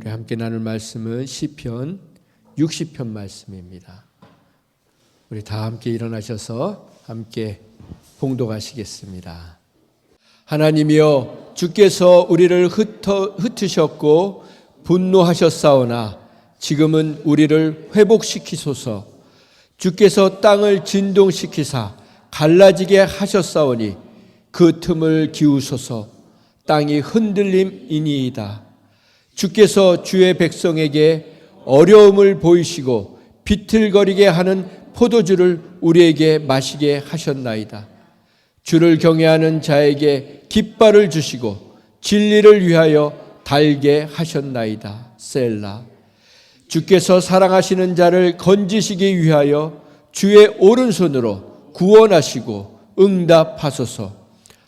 우리 함께 나눌 말씀은 시편 60편 말씀입니다. 우리 다 함께 일어나셔서 함께 봉독하시겠습니다. 하나님이여, 주께서 우리를 흩으셨고 분노하셨사오나 지금은 우리를 회복시키소서. 주께서 땅을 진동시키사 갈라지게 하셨사오니 그 틈을 기우소서. 땅이 흔들림이니이다. 주께서 주의 백성에게 어려움을 보이시고 비틀거리게 하는 포도주를 우리에게 마시게 하셨나이다. 주를 경외하는 자에게 깃발을 주시고 진리를 위하여 달게 하셨나이다. 셀라. 주께서 사랑하시는 자를 건지시기 위하여 주의 오른손으로 구원하시고 응답하소서.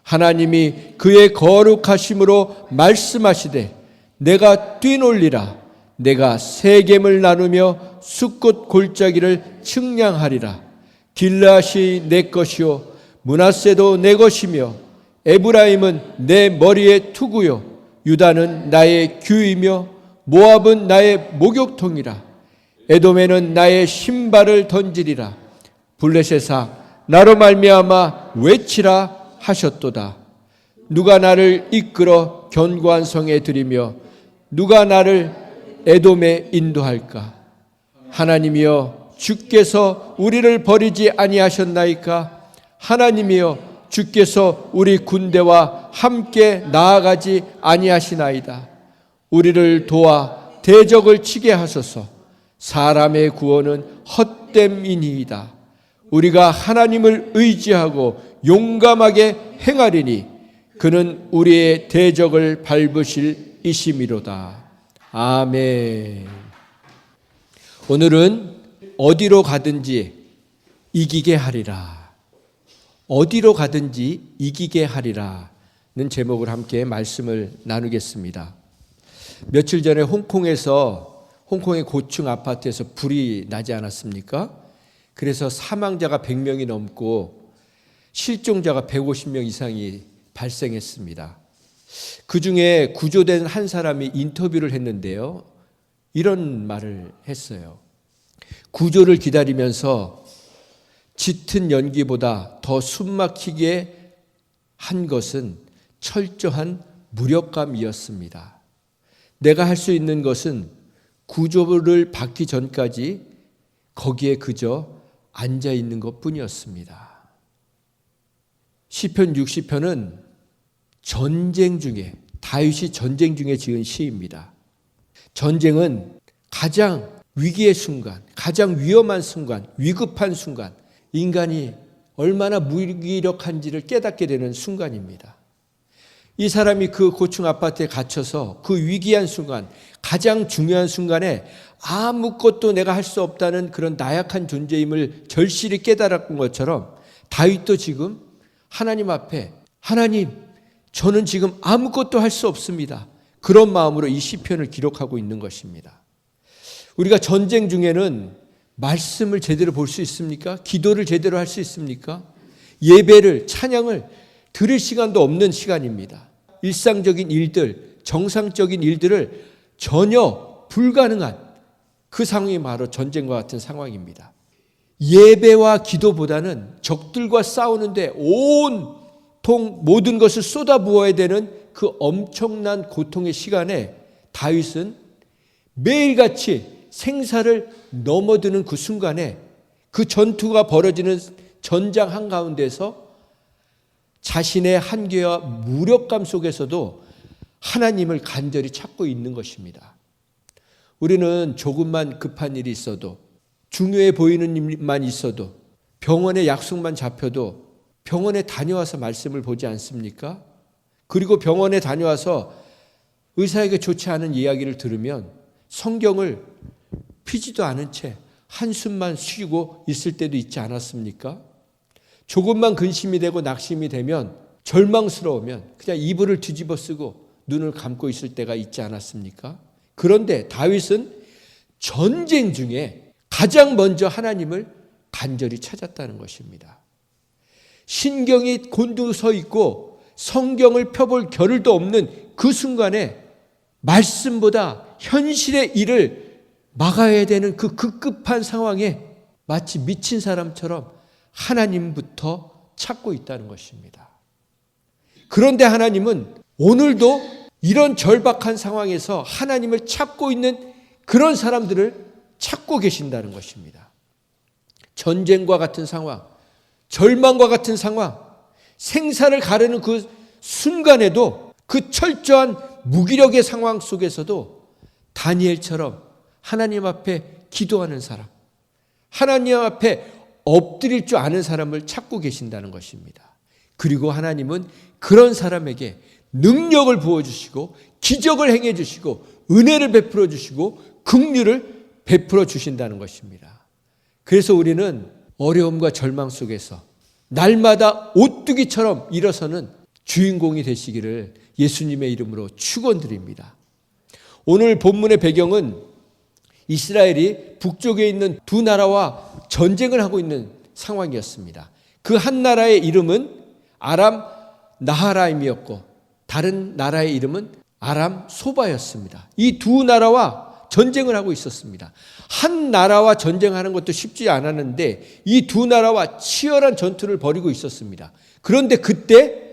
하나님이 그의 거룩하심으로 말씀하시되 내가 뛰놀리라. 내가 세겜을 나누며 숫꽃 골짜기를 측량하리라. 길르앗이 내 것이요 므낫세도 내 것이며 에브라임은 내 머리의 투구요 유다는 나의 규이며 모압은 나의 목욕통이라. 에돔에는 나의 신발을 던지리라. 블레셋아, 나로 말미암아 외치라 하셨도다. 누가 나를 이끌어 견고한 성에 들이며 누가 나를 에돔에 인도할까? 하나님이여, 주께서 우리를 버리지 아니하셨나이까? 하나님이여, 주께서 우리 군대와 함께 나아가지 아니하시나이다. 우리를 도와 대적을 치게 하소서. 사람의 구원은 헛됨이니이다. 우리가 하나님을 의지하고 용감하게 행하리니 그는 우리의 대적을 밟으실 이심이로다. 아멘. 오늘은 어디로 가든지 이기게 하리라. 어디로 가든지 이기게 하리라는 제목을 함께 말씀을 나누겠습니다. 며칠 전에 홍콩의 고층 아파트에서 불이 나지 않았습니까? 그래서 사망자가 100명이 넘고 실종자가 150명 이상이 발생했습니다. 그 중에 구조된 한 사람이 인터뷰를 했는데요. 이런 말을 했어요. 구조를 기다리면서 짙은 연기보다 더 숨막히게 한 것은 철저한 무력감이었습니다. 내가 할 수 있는 것은 구조를 받기 전까지 거기에 그저 앉아 있는 것뿐이었습니다. 시편 60편은 전쟁 중에, 다윗이 전쟁 중에 지은 시입니다. 전쟁은 가장 위기의 순간, 가장 위험한 순간, 위급한 순간, 인간이 얼마나 무기력한지를 깨닫게 되는 순간입니다. 이 사람이 그 고층 아파트에 갇혀서 그 위기한 순간, 가장 중요한 순간에 아무것도 내가 할 수 없다는 그런 나약한 존재임을 절실히 깨달았던 것처럼 다윗도 지금 하나님 앞에, 하나님, 저는 지금 아무것도 할 수 없습니다. 그런 마음으로 이 시편을 기록하고 있는 것입니다. 우리가 전쟁 중에는 말씀을 제대로 볼 수 있습니까? 기도를 제대로 할 수 있습니까? 예배를, 찬양을 들을 시간도 없는 시간입니다. 일상적인 일들, 정상적인 일들을 전혀 불가능한 그 상황이 바로 전쟁과 같은 상황입니다. 예배와 기도보다는 적들과 싸우는데 온통 모든 것을 쏟아부어야 되는 그 엄청난 고통의 시간에 다윗은 매일같이 생사를 넘어드는 그 순간에 그 전투가 벌어지는 전장 한가운데서 자신의 한계와 무력감 속에서도 하나님을 간절히 찾고 있는 것입니다. 우리는 조금만 급한 일이 있어도, 중요해 보이는 일만 있어도, 병원에 약속만 잡혀도 병원에 다녀와서 말씀을 보지 않습니까? 그리고 병원에 다녀와서 의사에게 좋지 않은 이야기를 들으면 성경을 피지도 않은 채 한숨만 쉬고 있을 때도 있지 않았습니까? 조금만 근심이 되고 낙심이 되면, 절망스러우면 그냥 이불을 뒤집어 쓰고 눈을 감고 있을 때가 있지 않았습니까? 그런데 다윗은 전쟁 중에 가장 먼저 하나님을 간절히 찾았다는 것입니다. 신경이 곤두서 있고 성경을 펴볼 겨를도 없는 그 순간에 말씀보다 현실의 일을 막아야 되는 그 급급한 상황에 마치 미친 사람처럼 하나님부터 찾고 있다는 것입니다. 그런데 하나님은 오늘도 이런 절박한 상황에서 하나님을 찾고 있는 그런 사람들을 찾고 계신다는 것입니다. 전쟁과 같은 상황, 절망과 같은 상황, 생사를 가르는 그 순간에도 그 철저한 무기력의 상황 속에서도 다니엘처럼 하나님 앞에 기도하는 사람, 하나님 앞에 엎드릴 줄 아는 사람을 찾고 계신다는 것입니다. 그리고 하나님은 그런 사람에게 능력을 부어주시고 기적을 행해주시고 은혜를 베풀어 주시고 긍휼을 베풀어 주신다는 것입니다. 그래서 우리는 어려움과 절망 속에서 날마다 오뚜기처럼 일어서는 주인공이 되시기를 예수님의 이름으로 축원드립니다. 오늘 본문의 배경은 이스라엘이 북쪽에 있는 두 나라와 전쟁을 하고 있는 상황이었습니다. 그 한 나라의 이름은 아람 나하라임이었고 다른 나라의 이름은 아람 소바였습니다. 이 두 나라와 전쟁을 하고 있었습니다. 한 나라와 전쟁하는 것도 쉽지 않았는데 이 두 나라와 치열한 전투를 벌이고 있었습니다. 그런데 그때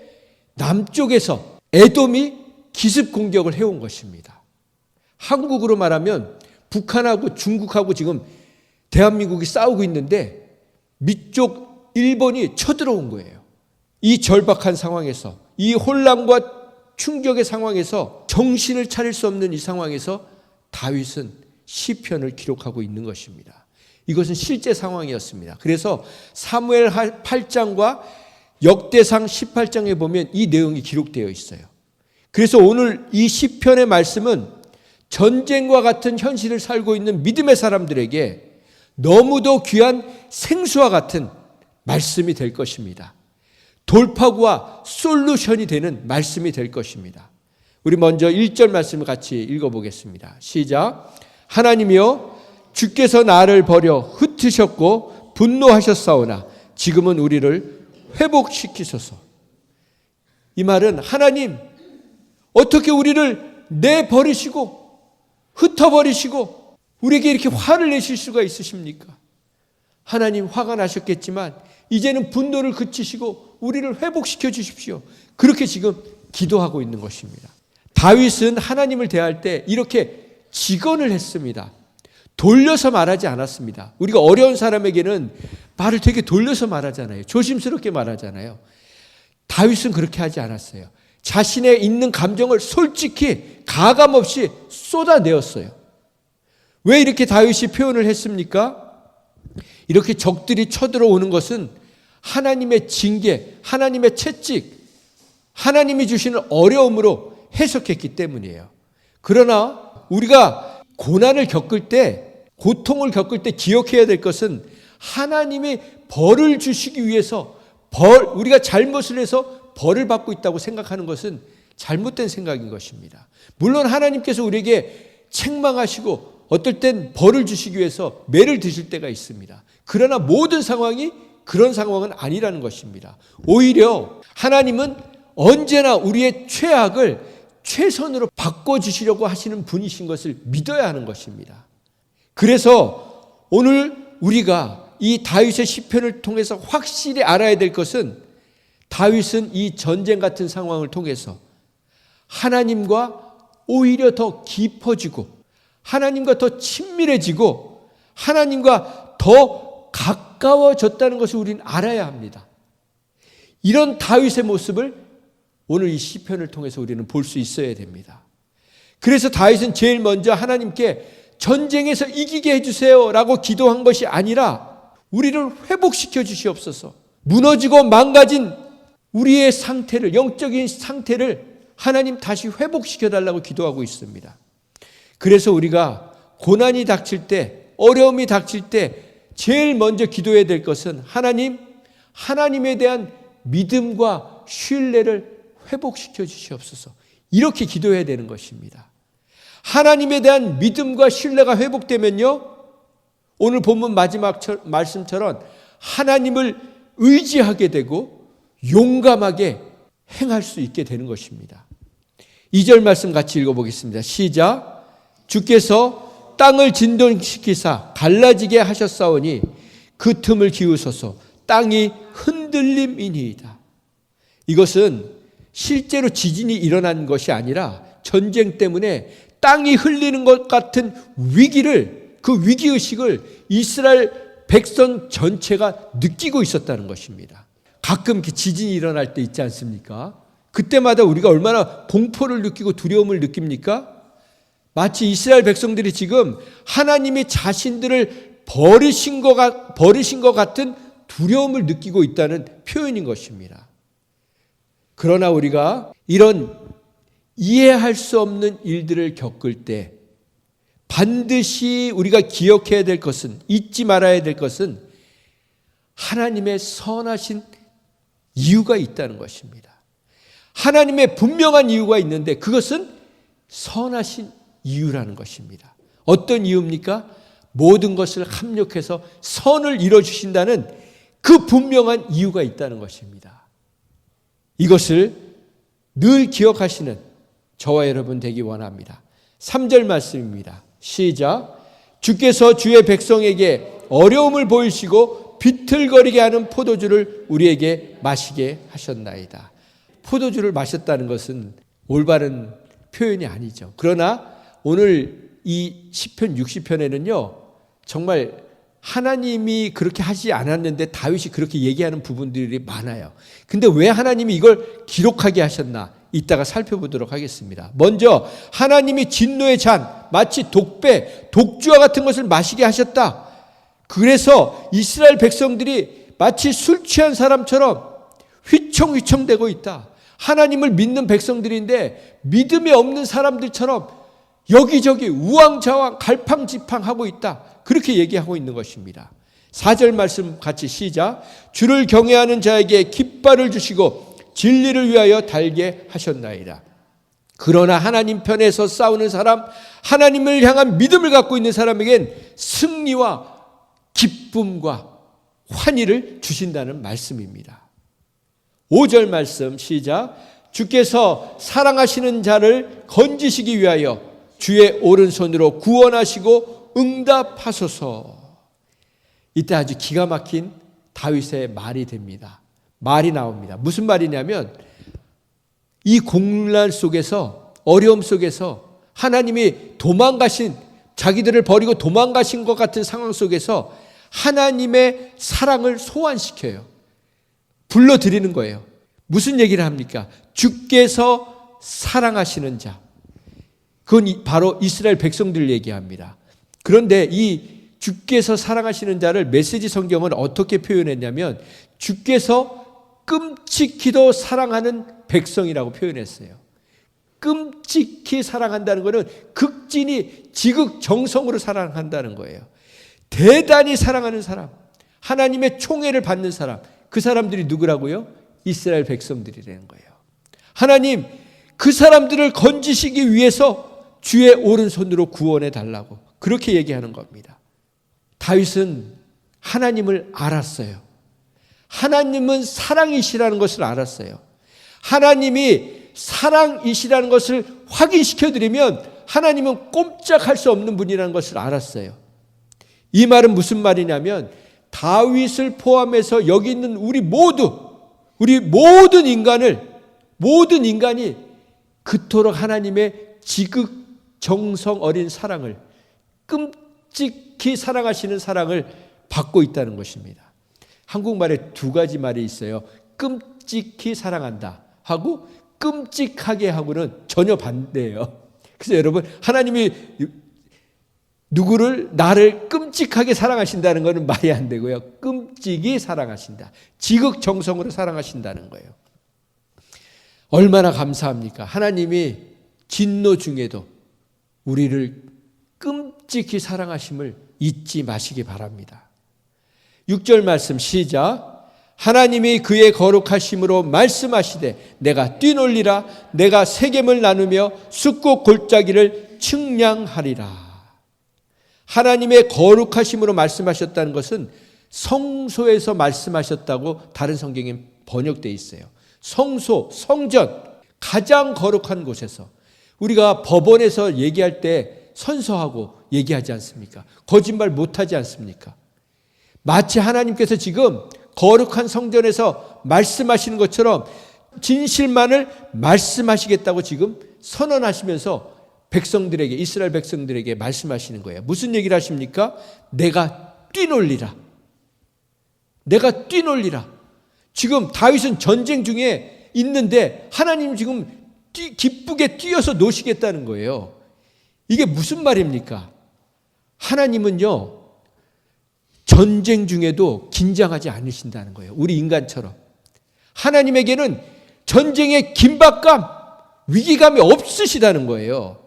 남쪽에서 에돔이 기습 공격을 해온 것입니다. 한국으로 말하면 북한하고 중국하고 지금 대한민국이 싸우고 있는데 밑쪽 일본이 쳐들어온 거예요. 이 절박한 상황에서, 이 혼란과 충격의 상황에서 정신을 차릴 수 없는 이 상황에서 다윗은 시편을 기록하고 있는 것입니다. 이것은 실제 상황이었습니다. 그래서 사무엘 8장과 역대상 18장에 보면 이 내용이 기록되어 있어요. 그래서 오늘 이 시편의 말씀은 전쟁과 같은 현실을 살고 있는 믿음의 사람들에게 너무도 귀한 생수와 같은 말씀이 될 것입니다. 돌파구와 솔루션이 되는 말씀이 될 것입니다. 우리 먼저 1절 말씀을 같이 읽어보겠습니다. 시작. 하나님이여 주께서 나를 버려 흩으셨고 분노하셨사오나 지금은 우리를 회복시키소서. 이 말은 하나님 어떻게 우리를 내버리시고 흩어버리시고 우리에게 이렇게 화를 내실 수가 있으십니까? 하나님 화가 나셨겠지만 이제는 분노를 그치시고 우리를 회복시켜 주십시오. 그렇게 지금 기도하고 있는 것입니다. 다윗은 하나님을 대할 때 이렇게 직언을 했습니다. 돌려서 말하지 않았습니다. 우리가 어려운 사람에게는 말을 되게 돌려서 말하잖아요. 조심스럽게 말하잖아요. 다윗은 그렇게 하지 않았어요. 자신의 있는 감정을 솔직히 가감없이 쏟아내었어요. 왜 이렇게 다윗이 표현을 했습니까? 이렇게 적들이 쳐들어오는 것은 하나님의 징계, 하나님의 채찍, 하나님이 주시는 어려움으로 해석했기 때문이에요. 그러나 우리가 고난을 겪을 때, 고통을 겪을 때 기억해야 될 것은 하나님이 벌을 주시기 위해서 우리가 잘못을 해서 벌을 받고 있다고 생각하는 것은 잘못된 생각인 것입니다. 물론 하나님께서 우리에게 책망하시고 어떨 땐 벌을 주시기 위해서 매를 드실 때가 있습니다. 그러나 모든 상황이 그런 상황은 아니라는 것입니다. 오히려 하나님은 언제나 우리의 최악을 최선으로 바꿔주시려고 하시는 분이신 것을 믿어야 하는 것입니다. 그래서 오늘 우리가 이 다윗의 시편을 통해서 확실히 알아야 될 것은 다윗은 이 전쟁 같은 상황을 통해서 하나님과 오히려 더 깊어지고 하나님과 더 친밀해지고 하나님과 더 가까워졌다는 것을 우리는 알아야 합니다. 이런 다윗의 모습을 오늘 이 시편을 통해서 우리는 볼 수 있어야 됩니다. 그래서 다윗은 제일 먼저 하나님께 전쟁에서 이기게 해주세요 라고 기도한 것이 아니라 우리를 회복시켜 주시옵소서. 무너지고 망가진 우리의 상태를, 영적인 상태를 하나님 다시 회복시켜 달라고 기도하고 있습니다. 그래서 우리가 고난이 닥칠 때, 어려움이 닥칠 때 제일 먼저 기도해야 될 것은 하나님에 대한 믿음과 신뢰를 회복시켜 주시옵소서. 이렇게 기도해야 되는 것입니다. 하나님에 대한 믿음과 신뢰가 회복되면요, 오늘 본문 마지막 말씀처럼 하나님을 의지하게 되고 용감하게 행할 수 있게 되는 것입니다. 2절 말씀 같이 읽어보겠습니다. 시작. 주께서 땅을 진동시키사 갈라지게 하셨사오니 그 틈을 기우소서. 땅이 흔들림이니이다. 이것은 실제로 지진이 일어난 것이 아니라 전쟁 때문에 땅이 흘리는 것 같은 위기를, 그 위기의식을 이스라엘 백성 전체가 느끼고 있었다는 것입니다. 가끔 이렇게 지진이 일어날 때 있지 않습니까? 그때마다 우리가 얼마나 공포를 느끼고 두려움을 느낍니까? 마치 이스라엘 백성들이 지금 하나님이 자신들을 버리신 것 같은 두려움을 느끼고 있다는 표현인 것입니다. 그러나 우리가 이런 이해할 수 없는 일들을 겪을 때 반드시 우리가 기억해야 될 것은, 잊지 말아야 될 것은 하나님의 선하신 이유가 있다는 것입니다. 하나님의 분명한 이유가 있는데 그것은 선하신 이유라는 것입니다. 어떤 이유입니까? 모든 것을 합력해서 선을 이루어주신다는 그 분명한 이유가 있다는 것입니다. 이것을 늘 기억하시는 저와 여러분 되기 원합니다. 3절 말씀입니다. 시작. 주께서 주의 백성에게 어려움을 보이시고 비틀거리게 하는 포도주를 우리에게 마시게 하셨나이다. 포도주를 마셨다는 것은 올바른 표현이 아니죠. 그러나 오늘 이 시편 60편에는요, 정말 하나님이 그렇게 하지 않았는데 다윗이 그렇게 얘기하는 부분들이 많아요. 근데 왜 하나님이 이걸 기록하게 하셨나? 이따가 살펴보도록 하겠습니다. 먼저 하나님이 진노의 잔, 마치 독배, 독주와 같은 것을 마시게 하셨다. 그래서 이스라엘 백성들이 마치 술 취한 사람처럼 휘청휘청대고 있다. 하나님을 믿는 백성들인데 믿음이 없는 사람들처럼 여기저기 우왕좌왕 갈팡지팡하고 있다. 그렇게 얘기하고 있는 것입니다. 4절 말씀 같이 시작. 주를 경외하는 자에게 깃발을 주시고 진리를 위하여 달게 하셨나이다. 그러나 하나님 편에서 싸우는 사람, 하나님을 향한 믿음을 갖고 있는 사람에겐 승리와 기쁨과 환희를 주신다는 말씀입니다. 5절 말씀 시작. 주께서 사랑하시는 자를 건지시기 위하여 주의 오른손으로 구원하시고 응답하소서. 이때 아주 기가 막힌 다윗의 말이 됩니다. 말이 나옵니다. 무슨 말이냐면 이 공란 속에서, 어려움 속에서 하나님이 자기들을 버리고 도망가신 것 같은 상황 속에서 하나님의 사랑을 소환시켜요. 불러드리는 거예요. 무슨 얘기를 합니까? 주께서 사랑하시는 자. 그건 바로 이스라엘 백성들을 얘기합니다. 그런데 이 주께서 사랑하시는 자를 메시지 성경은 어떻게 표현했냐면 주께서 끔찍히도 사랑하는 백성이라고 표현했어요. 끔찍히 사랑한다는 것은 극진히 지극정성으로 사랑한다는 거예요. 대단히 사랑하는 사람, 하나님의 총애를 받는 사람, 그 사람들이 누구라고요? 이스라엘 백성들이라는 거예요. 하나님, 그 사람들을 건지시기 위해서 주의 오른손으로 구원해 달라고 그렇게 얘기하는 겁니다. 다윗은 하나님을 알았어요. 하나님은 사랑이시라는 것을 알았어요. 하나님이 사랑이시라는 것을 확인시켜드리면 하나님은 꼼짝할 수 없는 분이라는 것을 알았어요. 이 말은 무슨 말이냐면 다윗을 포함해서 여기 있는 우리 모든 인간이 그토록 하나님의 지극정성 어린 사랑을, 끔찍히 사랑하시는 사랑을 받고 있다는 것입니다. 한국말에 두 가지 말이 있어요. 끔찍히 사랑한다 하고 끔찍하게 하고는 전혀 반대예요. 그래서 여러분, 하나님이 나를 끔찍하게 사랑하신다는 것은 말이 안 되고요. 끔찍이 사랑하신다. 지극정성으로 사랑하신다는 거예요. 얼마나 감사합니까? 하나님이 진노 중에도 우리를 끔찍히 사랑하심을 잊지 마시기 바랍니다. 6절 말씀 시작. 하나님이 그의 거룩하심으로 말씀하시되 내가 뛰놀리라. 내가 세겜을 나누며 숫곡 골짜기를 측량하리라. 하나님의 거룩하심으로 말씀하셨다는 것은 성소에서 말씀하셨다고 다른 성경에 번역되어 있어요. 성소, 성전, 가장 거룩한 곳에서 우리가 법원에서 얘기할 때 선서하고 얘기하지 않습니까? 거짓말 못하지 않습니까? 마치 하나님께서 지금 거룩한 성전에서 말씀하시는 것처럼 진실만을 말씀하시겠다고 지금 선언하시면서 백성들에게, 이스라엘 백성들에게 말씀하시는 거예요. 무슨 얘기를 하십니까? 내가 뛰놀리라. 내가 뛰놀리라. 지금 다윗은 전쟁 중에 있는데 하나님 지금 기쁘게 뛰어서 노시겠다는 거예요. 이게 무슨 말입니까? 하나님은요, 전쟁 중에도 긴장하지 않으신다는 거예요. 우리 인간처럼. 하나님에게는 전쟁의 긴박감, 위기감이 없으시다는 거예요.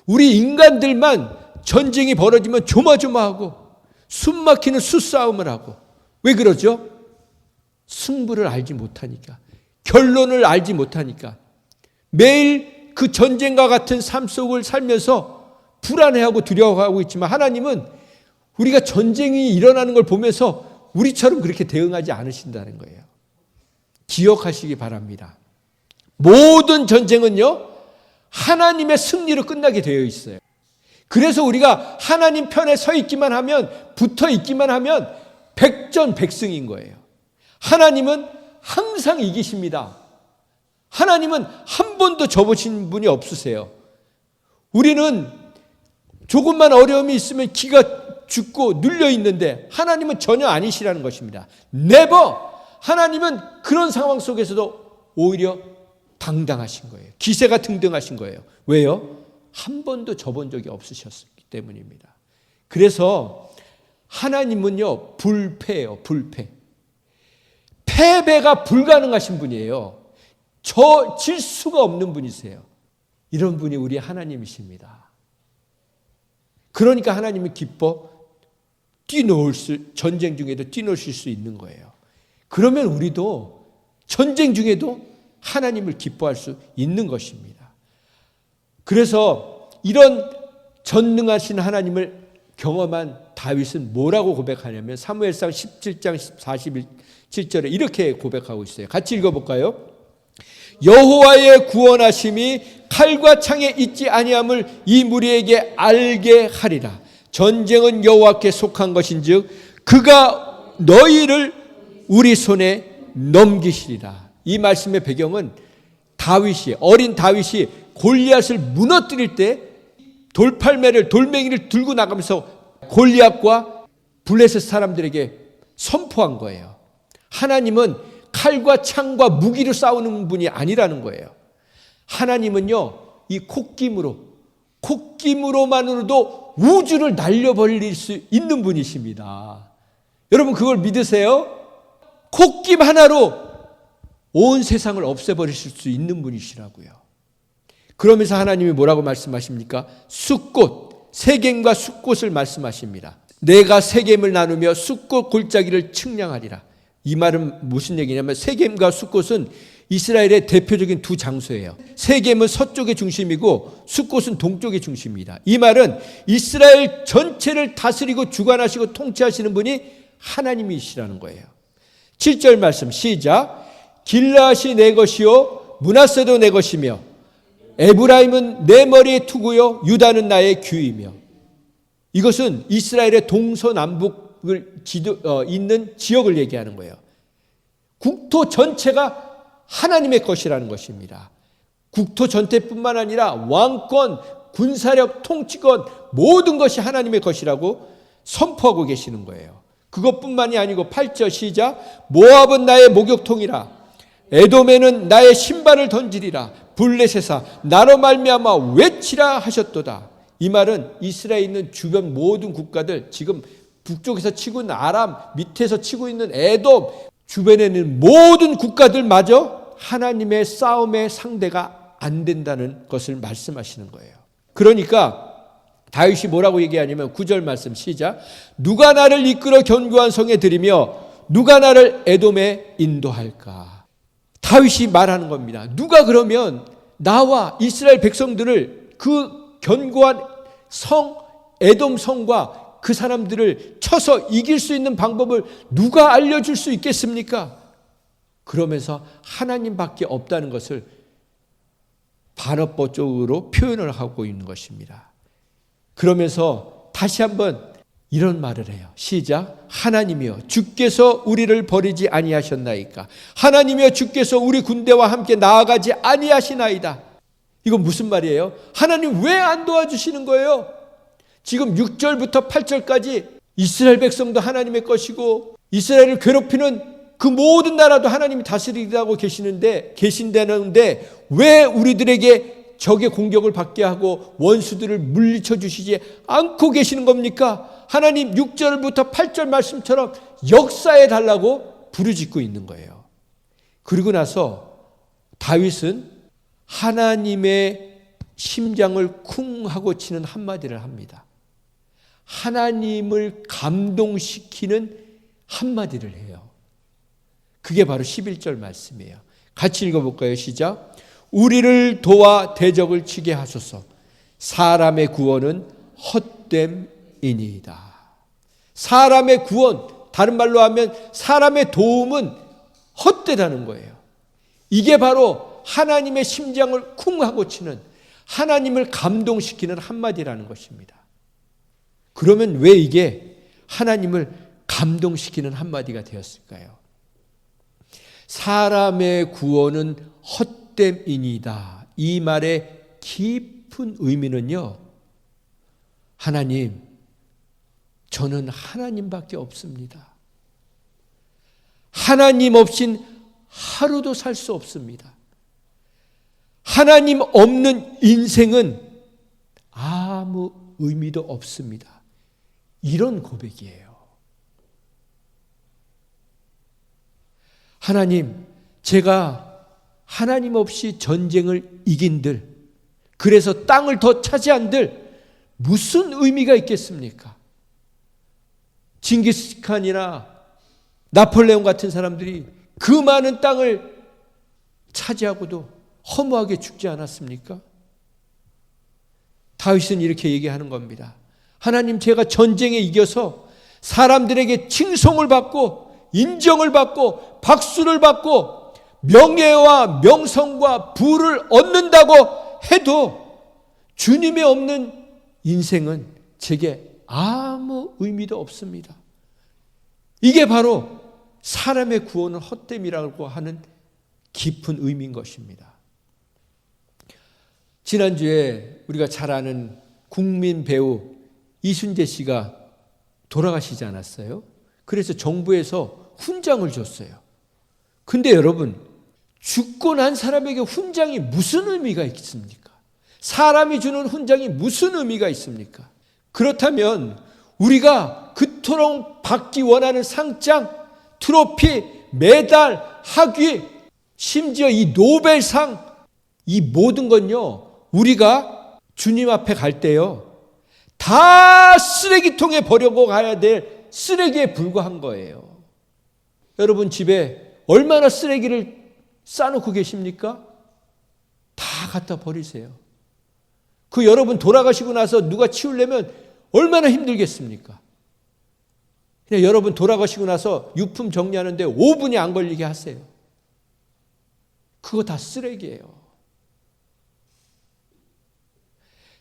우리 인간들만 전쟁이 벌어지면 조마조마하고 숨막히는 수싸움을 하고. 왜 그러죠? 승부를 알지 못하니까. 결론을 알지 못하니까. 매일 그 전쟁과 같은 삶 속을 살면서 불안해하고 두려워하고 있지만 하나님은 우리가 전쟁이 일어나는 걸 보면서 우리처럼 그렇게 대응하지 않으신다는 거예요. 기억하시기 바랍니다. 모든 전쟁은요, 하나님의 승리로 끝나게 되어 있어요. 그래서 우리가 하나님 편에 서 있기만 하면, 붙어 있기만 하면 백전백승인 거예요. 하나님은 항상 이기십니다. 하나님은 한 번도 져보신 분이 없으세요. 우리는 조금만 어려움이 있으면 기가 죽고 눌려 있는데 하나님은 전혀 아니시라는 것입니다. Never! 하나님은 그런 상황 속에서도 오히려 당당하신 거예요. 기세가 등등하신 거예요. 왜요? 한 번도 져본 적이 없으셨기 때문입니다. 그래서 하나님은요, 불패예요. 불패. 패배가 불가능하신 분이에요. 질 수가 없는 분이세요. 이런 분이 우리 하나님이십니다. 그러니까 하나님은 기뻐 전쟁 중에도 뛰노실 수 있는 거예요. 그러면 우리도 전쟁 중에도 하나님을 기뻐할 수 있는 것입니다. 그래서 이런 전능하신 하나님을 경험한 다윗은 뭐라고 고백하냐면 사무엘상 17장 47절에 이렇게 고백하고 있어요. 같이 읽어볼까요? 여호와의 구원하심이 칼과 창에 있지 아니함을 이 무리에게 알게 하리라. 전쟁은 여호와께 속한 것인즉 그가 너희를 우리 손에 넘기시리라. 이 말씀의 배경은 어린 다윗이 골리앗을 무너뜨릴 때 돌맹이를 들고 나가면서 골리앗과 블레셋 사람들에게 선포한 거예요. 하나님은 칼과 창과 무기로 싸우는 분이 아니라는 거예요. 하나님은요, 이 콧김으로만으로도 우주를 날려버릴 수 있는 분이십니다. 여러분 그걸 믿으세요? 콧김 하나로 온 세상을 없애버리실 수 있는 분이시라고요. 그러면서 하나님이 뭐라고 말씀하십니까? 숫꽃, 세겜과 숫꽃을 말씀하십니다. 내가 세겜을 나누며 숫꽃 골짜기를 측량하리라. 이 말은 무슨 얘기냐면 세겜과 숫꽃은 이스라엘의 대표적인 두 장소예요. 세겜은 서쪽의 중심이고 숫꽃은 동쪽의 중심입니다. 이 말은 이스라엘 전체를 다스리고 주관하시고 통치하시는 분이 하나님이시라는 거예요. 7절 말씀 시작. 길르앗이 내 것이요 므낫세도 내 것이며 에브라임은 내 머리의 투구요 유다는 나의 규이며. 이것은 이스라엘의 동서남북을 있는 지역을 얘기하는 거예요. 국토 전체가 하나님의 것이라는 것입니다. 국토 전체뿐만 아니라 왕권, 군사력, 통치권 모든 것이 하나님의 것이라고 선포하고 계시는 거예요. 그것뿐만이 아니고 8절 시작. 모압은 나의 목욕통이라 에돔에는 나의 신발을 던지리라. 블레셋아 나로 말미암아 외치라 하셨도다. 이 말은 이스라엘에 있는 주변 모든 국가들, 지금 북쪽에서 치고 있는 아람, 밑에서 치고 있는 에돔, 주변에 있는 모든 국가들마저 하나님의 싸움의 상대가 안 된다는 것을 말씀하시는 거예요. 그러니까 다윗이 뭐라고 얘기하냐면 9절 말씀 시작. 누가 나를 이끌어 견고한 성에 들이며 누가 나를 에돔에 인도할까. 다윗이 말하는 겁니다. 누가 그러면 나와 이스라엘 백성들을 그 견고한 성, 에돔 성과 그 사람들을 쳐서 이길 수 있는 방법을 누가 알려줄 수 있겠습니까? 그러면서 하나님밖에 없다는 것을 반어법적으로 표현을 하고 있는 것입니다. 그러면서 다시 한번 이런 말을 해요. 시작. 하나님이여 주께서 우리를 버리지 아니하셨나이까. 하나님이여 주께서 우리 군대와 함께 나아가지 아니하시나이다. 이건 무슨 말이에요? 하나님 왜 안 도와주시는 거예요? 지금 6절부터 8절까지 이스라엘 백성도 하나님의 것이고 이스라엘을 괴롭히는 그 모든 나라도 하나님이 다스리고 계신다는데 왜 우리들에게 적의 공격을 받게 하고 원수들을 물리쳐 주시지 않고 계시는 겁니까? 하나님 6절부터 8절 말씀처럼 역사해 달라고 부르짖고 있는 거예요. 그리고 나서 다윗은 하나님의 심장을 쿵 하고 치는 한마디를 합니다. 하나님을 감동시키는 한마디를 해요. 그게 바로 11절 말씀이에요. 같이 읽어볼까요? 시작. 우리를 도와 대적을 치게 하소서. 사람의 구원은 헛됨이니이다. 사람의 구원, 다른 말로 하면 사람의 도움은 헛되다는 거예요. 이게 바로 하나님의 심장을 쿵 하고 치는, 하나님을 감동시키는 한마디라는 것입니다. 그러면 왜 이게 하나님을 감동시키는 한마디가 되었을까요? 사람의 구원은 헛됨이니이다. 이 말의 깊은 의미는요, 하나님, 저는 하나님밖에 없습니다. 하나님 없인 하루도 살 수 없습니다. 하나님 없는 인생은 아무 의미도 없습니다. 이런 고백이에요. 하나님, 제가 하나님 없이 전쟁을 이긴들, 그래서 땅을 더 차지한들 무슨 의미가 있겠습니까? 징기스칸이나 나폴레옹 같은 사람들이 그 많은 땅을 차지하고도 허무하게 죽지 않았습니까? 다윗은 이렇게 얘기하는 겁니다. 하나님, 제가 전쟁에 이겨서 사람들에게 칭송을 받고 인정을 받고 박수를 받고 명예와 명성과 부를 얻는다고 해도 주님이 없는 인생은 제게 아무 의미도 없습니다. 이게 바로 사람의 구원은 헛됨이라고 하는 깊은 의미인 것입니다. 지난주에 우리가 잘 아는 국민 배우 이순재 씨가 돌아가시지 않았어요? 그래서 정부에서 훈장을 줬어요. 근데 여러분, 죽고 난 사람에게 훈장이 무슨 의미가 있습니까? 사람이 주는 훈장이 무슨 의미가 있습니까? 그렇다면 우리가 그토록 받기 원하는 상장, 트로피, 메달, 학위, 심지어 이 노벨상, 이 모든 건요, 우리가 주님 앞에 갈 때요, 다 쓰레기통에 버리고 가야 될 쓰레기에 불과한 거예요. 여러분 집에 얼마나 쓰레기를 싸놓고 계십니까? 다 갖다 버리세요. 그 여러분 돌아가시고 나서 누가 치우려면 얼마나 힘들겠습니까? 그냥 여러분 돌아가시고 나서 유품 정리하는데 5분이 안 걸리게 하세요. 그거 다 쓰레기예요.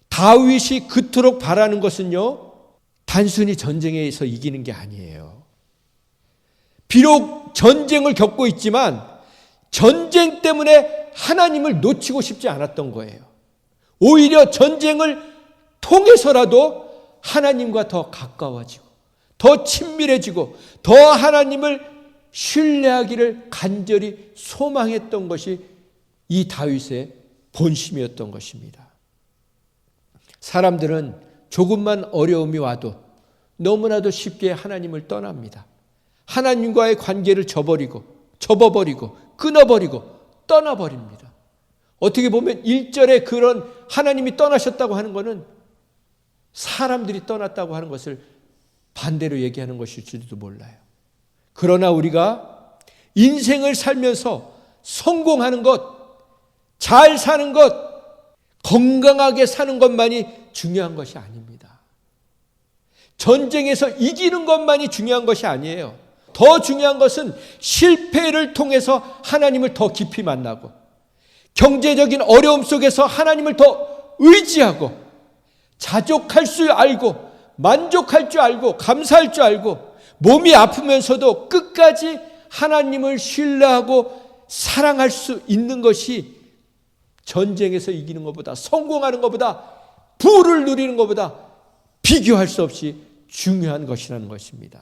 다윗이 그토록 바라는 것은요, 단순히 전쟁에서 이기는 게 아니에요. 비록 전쟁을 겪고 있지만 전쟁 때문에 하나님을 놓치고 싶지 않았던 거예요. 오히려 전쟁을 통해서라도 하나님과 더 가까워지고 더 친밀해지고 더 하나님을 신뢰하기를 간절히 소망했던 것이 이 다윗의 본심이었던 것입니다. 사람들은 조금만 어려움이 와도 너무나도 쉽게 하나님을 떠납니다. 하나님과의 관계를 접어버리고 끊어버리고 떠나버립니다. 어떻게 보면 1절에 그런 하나님이 떠나셨다고 하는 것은 사람들이 떠났다고 하는 것을 반대로 얘기하는 것일지도 몰라요. 그러나 우리가 인생을 살면서 성공하는 것, 잘 사는 것, 건강하게 사는 것만이 중요한 것이 아닙니다. 전쟁에서 이기는 것만이 중요한 것이 아니에요. 더 중요한 것은 실패를 통해서 하나님을 더 깊이 만나고 경제적인 어려움 속에서 하나님을 더 의지하고 자족할 줄 알고 만족할 줄 알고 감사할 줄 알고 몸이 아프면서도 끝까지 하나님을 신뢰하고 사랑할 수 있는 것이 전쟁에서 이기는 것보다, 성공하는 것보다, 부를 누리는 것보다 비교할 수 없이 중요한 것이라는 것입니다.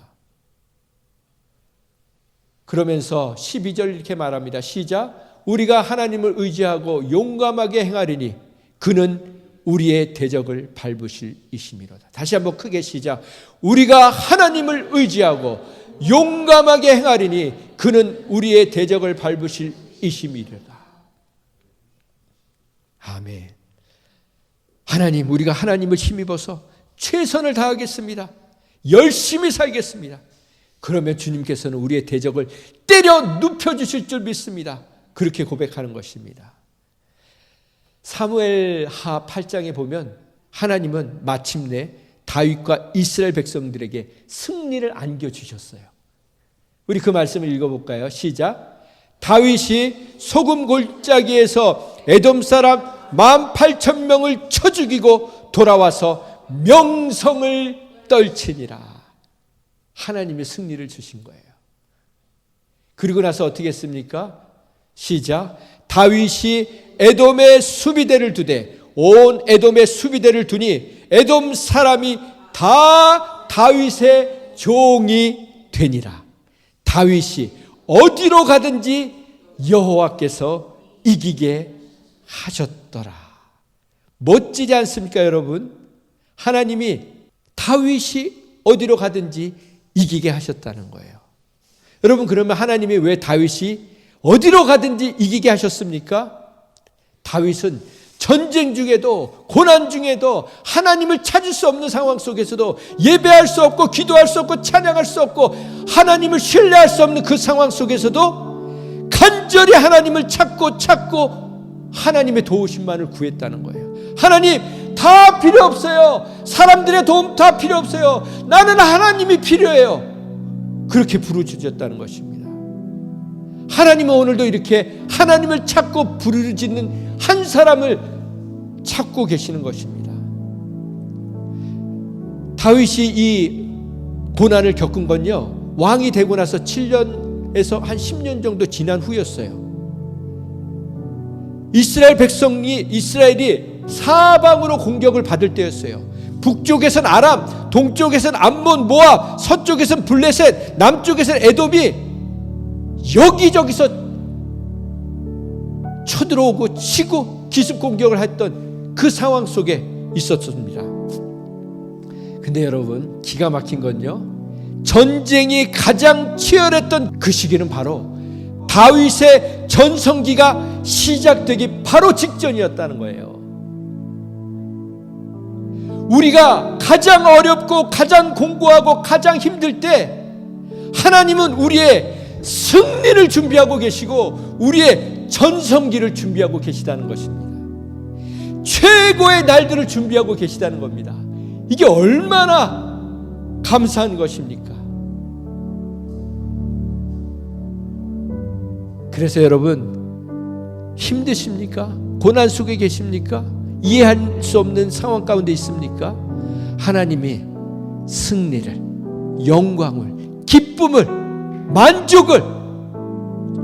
그러면서 12절 이렇게 말합니다. 시작. 우리가 하나님을 의지하고 용감하게 행하리니 그는 우리의 대적을 밟으실 이심이로다. 다시 한번 크게 시작. 우리가 하나님을 의지하고 용감하게 행하리니 그는 우리의 대적을 밟으실 이심이로다. 아멘. 하나님, 우리가 하나님을 힘입어서 최선을 다하겠습니다. 열심히 살겠습니다. 그러면 주님께서는 우리의 대적을 때려 눕혀주실 줄 믿습니다. 그렇게 고백하는 것입니다. 사무엘하 8장에 보면 하나님은 마침내 다윗과 이스라엘 백성들에게 승리를 안겨주셨어요. 우리 그 말씀을 읽어볼까요? 시작. 다윗이 소금 골짜기에서 에돔 사람 18,000명을 쳐 죽이고 돌아와서 명성을 떨치니라. 하나님의 승리를 주신 거예요. 그리고 나서 어떻게 했습니까? 시작. 다윗이 에돔의 수비대를 두되 온 에돔의 수비대를 두니 에돔 사람이 다 다윗의 종이 되니라. 다윗이 어디로 가든지 여호와께서 이기게 하셨더라. 멋지지 않습니까, 여러분? 하나님이 다윗이 어디로 가든지 이기게 하셨다는 거예요. 여러분, 그러면 하나님이 왜 다윗이 어디로 가든지 이기게 하셨습니까? 다윗은 전쟁 중에도 고난 중에도 하나님을 찾을 수 없는 상황 속에서도 예배할 수 없고 기도할 수 없고 찬양할 수 없고 하나님을 신뢰할 수 없는 그 상황 속에서도 간절히 하나님을 찾고 하나님의 도우심만을 구했다는 거예요. 하나님, 다 필요 없어요. 사람들의 도움 다 필요 없어요. 나는 하나님이 필요해요. 그렇게 부르짖었다는 것입니다. 하나님은 오늘도 이렇게 하나님을 찾고 부르짖는 한 사람을 찾고 계시는 것입니다. 다윗이 이 고난을 겪은 건요, 왕이 되고 나서 7년에서 한 10년 정도 지난 후였어요. 이스라엘이 사방으로 공격을 받을 때였어요. 북쪽에선 아람, 동쪽에선 암몬, 모압, 서쪽에선 블레셋, 남쪽에선 에돔이 여기저기서 쳐들어오고 치고 기습 공격을 했던 그 상황 속에 있었습니다. 근데 여러분, 기가 막힌 건요, 전쟁이 가장 치열했던 그 시기는 바로 다윗의 전성기가 시작되기 바로 직전이었다는 거예요. 우리가 가장 어렵고 가장 공고하고 가장 힘들 때 하나님은 우리의 승리를 준비하고 계시고 우리의 전성기를 준비하고 계시다는 것입니다. 최고의 날들을 준비하고 계시다는 겁니다. 이게 얼마나 감사한 것입니까? 그래서 여러분, 힘드십니까? 고난 속에 계십니까? 이해할 수 없는 상황 가운데 있습니까? 하나님이 승리를, 영광을, 기쁨을, 만족을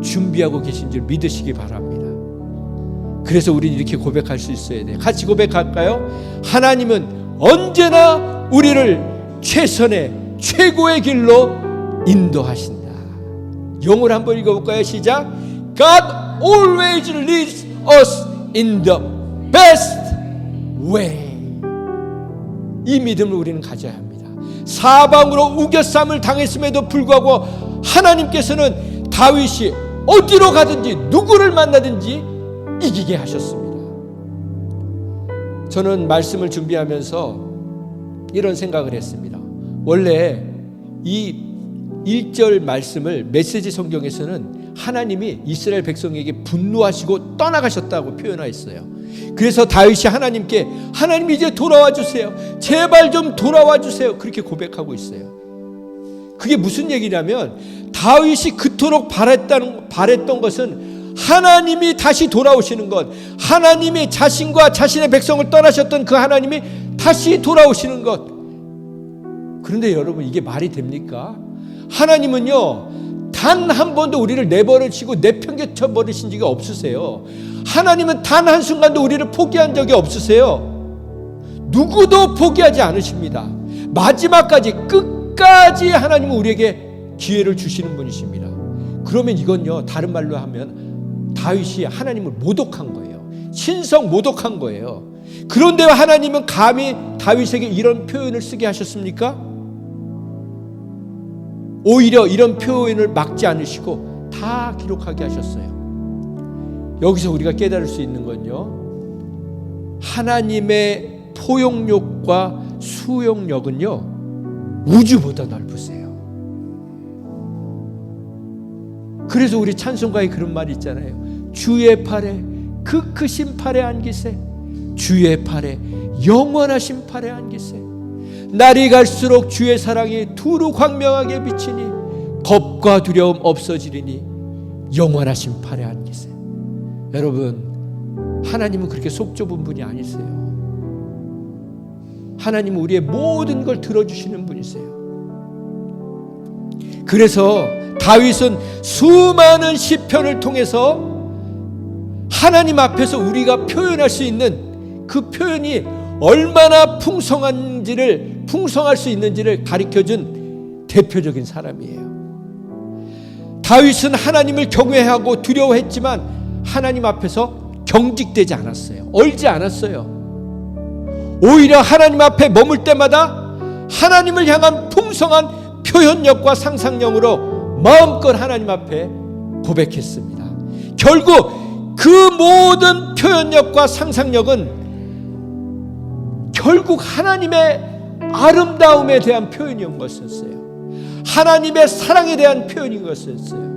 준비하고 계신 줄 믿으시기 바랍니다. 그래서 우리는 이렇게 고백할 수 있어야 돼요. 같이 고백할까요? 하나님은 언제나 우리를 최선의 최고의 길로 인도하신다. 영어로 한번 읽어볼까요? 시작. God always leads us in the best way. 이 믿음을 우리는 가져야 합니다. 사방으로 우겨쌈을 당했음에도 불구하고 하나님께서는 다윗이 어디로 가든지 누구를 만나든지 이기게 하셨습니다. 저는 말씀을 준비하면서 이런 생각을 했습니다. 원래 이 1절 말씀을 메시지 성경에서는 하나님이 이스라엘 백성에게 분노하시고 떠나가셨다고 표현하였어요. 그래서 다윗이 하나님께 하나님 이제 돌아와 주세요. 제발 좀 돌아와 주세요. 그렇게 고백하고 있어요. 그게 무슨 얘기냐면 다윗이 그토록 바랬던 것은 하나님이 다시 돌아오시는 것, 하나님이 자신과 자신의 백성을 떠나셨던 그 하나님이 다시 돌아오시는 것. 그런데 여러분, 이게 말이 됩니까? 하나님은요, 단 한 번도 우리를 내버려치고 내팽개쳐 버리신 적이 없으세요. 하나님은 단 한순간도 우리를 포기한 적이 없으세요. 누구도 포기하지 않으십니다. 마지막까지, 끝까지 하나님은 우리에게 기회를 주시는 분이십니다. 그러면 이건요, 다른 말로 하면 다윗이 하나님을 모독한 거예요. 신성 모독한 거예요. 그런데 하나님은 감히 다윗에게 이런 표현을 쓰게 하셨습니까? 오히려 이런 표현을 막지 않으시고 다 기록하게 하셨어요. 여기서 우리가 깨달을 수 있는 건요, 하나님의 포용력과 수용력은요, 우주보다 넓으세요. 그래서 우리 찬송가에 그런 말이 있잖아요. 주의 팔에, 그 크신 팔에 안기세, 주의 팔에, 영원하신 팔에 안기세. 날이 갈수록 주의 사랑이 두루 광명하게 비치니 겁과 두려움 없어지리니 영원하신 팔에 안기세. 여러분, 하나님은 그렇게 속 좁은 분이 아니세요. 하나님은 우리의 모든 걸 들어주시는 분이세요. 그래서 다윗은 수많은 시편을 통해서 하나님 앞에서 우리가 표현할 수 있는 그 표현이 얼마나 풍성할 수 있는지를 가르쳐준 대표적인 사람이에요. 다윗은 하나님을 경외하고 두려워했지만 하나님 앞에서 경직되지 않았어요. 얼지 않았어요. 오히려 하나님 앞에 머물 때마다 하나님을 향한 풍성한 표현력과 상상력으로 마음껏 하나님 앞에 고백했습니다. 결국 그 모든 표현력과 상상력은 결국 하나님의 아름다움에 대한 표현인 것이었어요. 하나님의 사랑에 대한 표현인 것이었어요.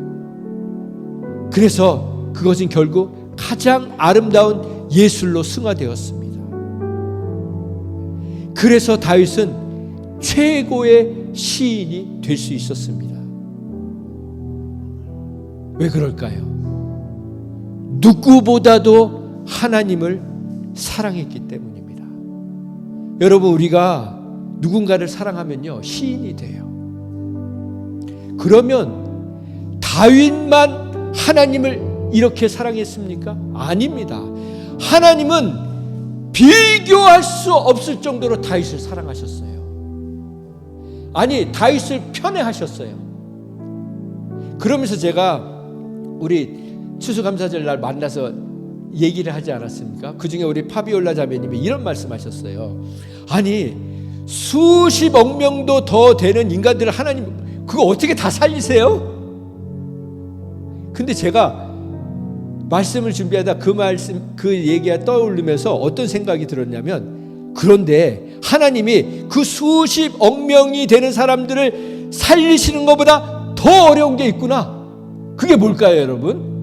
그래서 그것은 결국 가장 아름다운 예술로 승화되었습니다. 그래서 다윗은 최고의 시인이 될 수 있었습니다. 왜 그럴까요? 누구보다도 하나님을 사랑했기 때문입니다. 여러분, 우리가 누군가를 사랑하면요, 시인이 돼요. 그러면 다윗만 하나님을 이렇게 사랑했습니까? 아닙니다. 하나님은 비교할 수 없을 정도로 다윗을 사랑하셨어요. 아니, 다윗을 편애하셨어요. 그러면서 제가 우리 추수감사절 날 만나서 얘기를 하지 않았습니까? 그 중에 우리 파비올라 자매님이 이런 말씀하셨어요. 아니, 수십억 명도 더 되는 인간들을 하나님 그거 어떻게 다 살리세요? 근데 제가 말씀을 준비하다 그 얘기가 떠오르면서 어떤 생각이 들었냐면, 그런데 하나님이 그 수십억 명이 되는 사람들을 살리시는 것보다 더 어려운 게 있구나. 그게 뭘까요, 여러분?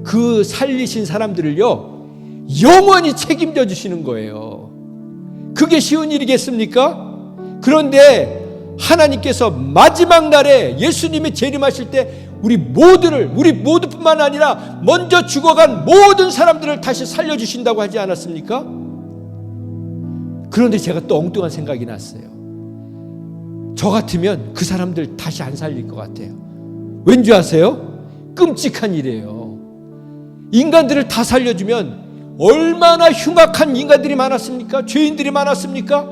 그 살리신 사람들을요, 영원히 책임져 주시는 거예요. 그게 쉬운 일이겠습니까? 그런데 하나님께서 마지막 날에 예수님이 재림하실 때 우리 모두뿐만 아니라 먼저 죽어간 모든 사람들을 다시 살려주신다고 하지 않았습니까? 그런데 제가 또 엉뚱한 생각이 났어요. 저 같으면 그 사람들 다시 안 살릴 것 같아요. 왠지 아세요? 끔찍한 일이에요. 인간들을 다 살려주면 얼마나 흉악한 인간들이 많았습니까? 죄인들이 많았습니까?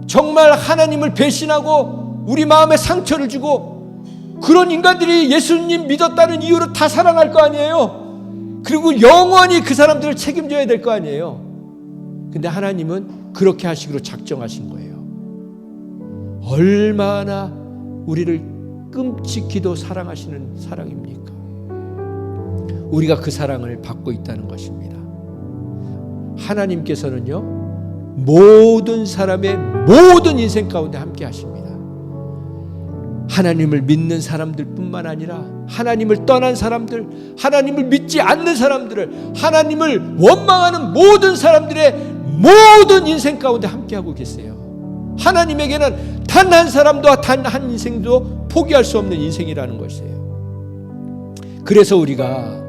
정말 하나님을 배신하고 우리 마음에 상처를 주고 그런 인간들이 예수님 믿었다는 이유로 다 살아날 거 아니에요? 그리고 영원히 그 사람들을 책임져야 될 거 아니에요? 근데 하나님은 그렇게 하시기로 작정하신 거예요. 얼마나 우리를 끔찍히도 사랑하시는 사랑입니까? 우리가 그 사랑을 받고 있다는 것입니다. 하나님께서는요, 모든 사람의 모든 인생 가운데 함께 하십니다. 하나님을 믿는 사람들 뿐만 아니라 하나님을 떠난 사람들, 하나님을 믿지 않는 사람들을, 하나님을 원망하는 모든 사람들의 모든 인생 가운데 함께하고 계세요. 하나님에게는 단 한 사람도 단 한 인생도 포기할 수 없는 인생이라는 것이에요. 그래서 우리가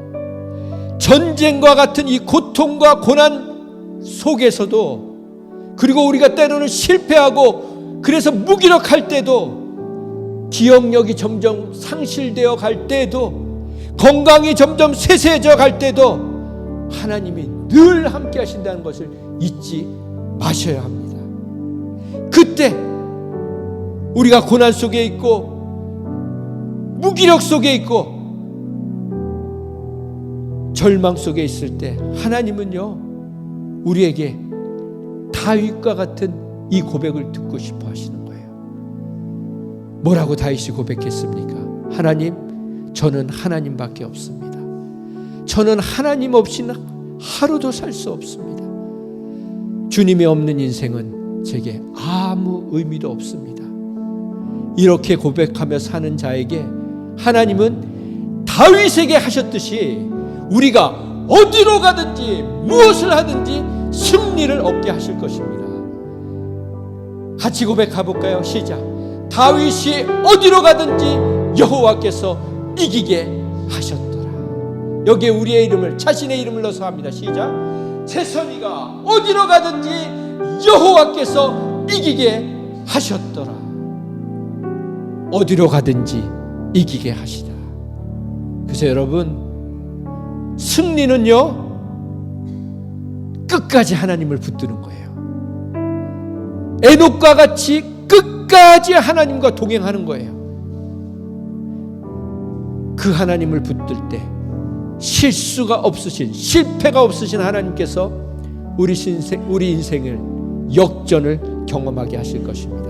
전쟁과 같은 이 고통과 고난 속에서도, 그리고 우리가 때로는 실패하고 그래서 무기력할 때도, 기억력이 점점 상실되어 갈 때도, 건강이 점점 쇠쇠해져 갈 때도 하나님이 늘 함께 하신다는 것을 잊지 마셔야 합니다. 그때 우리가 고난 속에 있고 무기력 속에 있고 절망 속에 있을 때 하나님은요, 우리에게 다윗과 같은 이 고백을 듣고 싶어 하시는 거예요. 뭐라고 다윗이 고백했습니까? 하나님, 저는 하나님밖에 없습니다. 저는 하나님 없이는 하루도 살 수 없습니다. 주님이 없는 인생은 제게 아무 의미도 없습니다. 이렇게 고백하며 사는 자에게 하나님은 다윗에게 하셨듯이 우리가 어디로 가든지 무엇을 하든지 승리를 얻게 하실 것입니다. 같이 고백해 볼까요? 시작. 다윗이 어디로 가든지 여호와께서 이기게 하셨더라. 여기에 우리의 이름을, 자신의 이름을 넣어서 합니다. 시작. 세선이가 어디로 가든지 여호와께서 이기게 하셨더라. 어디로 가든지 이기게 하시다. 그래서 여러분, 승리는요, 끝까지 하나님을 붙드는 거예요. 에녹과 같이 끝까지 하나님과 동행하는 거예요. 그 하나님을 붙들 때 실수가 없으신, 실패가 없으신 하나님께서 우리 인생을 역전을 경험하게 하실 것입니다.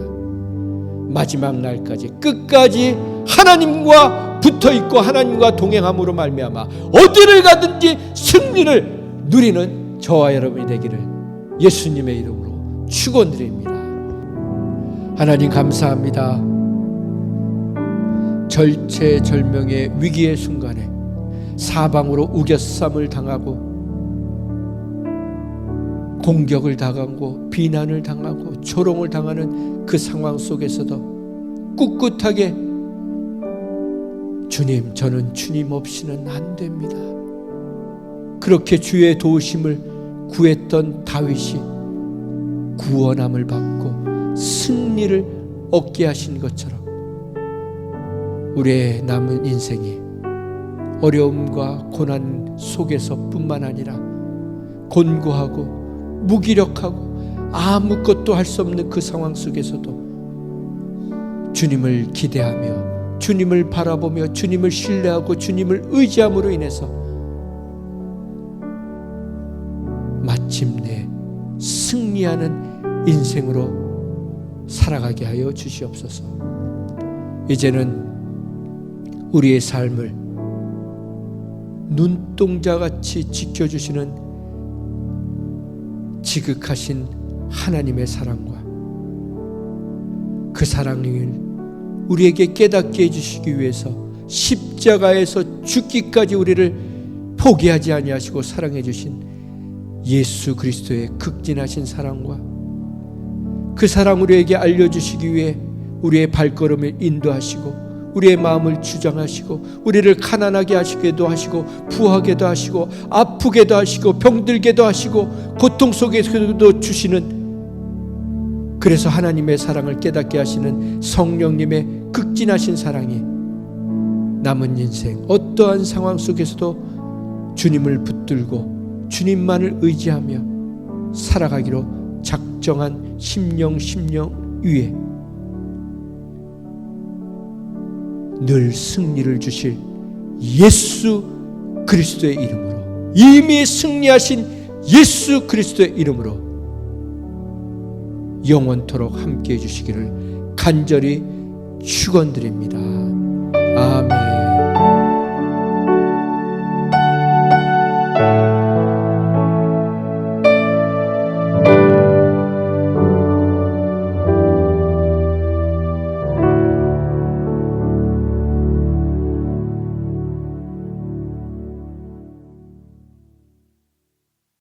마지막 날까지 끝까지 하나님과 붙어있고 하나님과 동행함으로 말미암아 어디를 가든지 승리를 누리는 저와 여러분이 되기를 예수님의 이름으로 축원드립니다. 하나님 감사합니다. 절체절명의 위기의 순간에 사방으로 우겨쌈을 당하고 공격을 당하고 비난을 당하고 조롱을 당하는 그 상황 속에서도 꿋꿋하게 주님, 저는 주님 없이는 안 됩니다. 그렇게 주의 도우심을 구했던 다윗이 구원함을 받고 승리를 얻게 하신 것처럼 우리의 남은 인생이 어려움과 고난 속에서 뿐만 아니라 곤고하고 무기력하고 아무것도 할 수 없는 그 상황 속에서도 주님을 기대하며 주님을 바라보며 주님을 신뢰하고 주님을 의지함으로 인해서 마침내 승리하는 인생으로 살아가게 하여 주시옵소서. 이제는 우리의 삶을 눈동자같이 지켜주시는 지극하신 하나님의 사랑과 그 사랑을 우리에게 깨닫게 해주시기 위해서 십자가에서 죽기까지 우리를 포기하지 아니하시고 사랑해 주신 예수 그리스도의 극진하신 사랑과 그 사랑 우리에게 알려주시기 위해 우리의 발걸음을 인도하시고 우리의 마음을 주장하시고 우리를 가난하게 하시기도 하시고 부하게도 하시고 아프게도 하시고 병들게도 하시고 고통 속에서도 주시는, 그래서 하나님의 사랑을 깨닫게 하시는 성령님의 극진하신 사랑이 남은 인생 어떠한 상황 속에서도 주님을 붙들고 주님만을 의지하며 살아가기로 작정한 심령 위에 늘 승리를 주실 예수 그리스도의 이름으로, 이미 승리하신 예수 그리스도의 이름으로 영원토록 함께해 주시기를 간절히 축원드립니다. 아멘.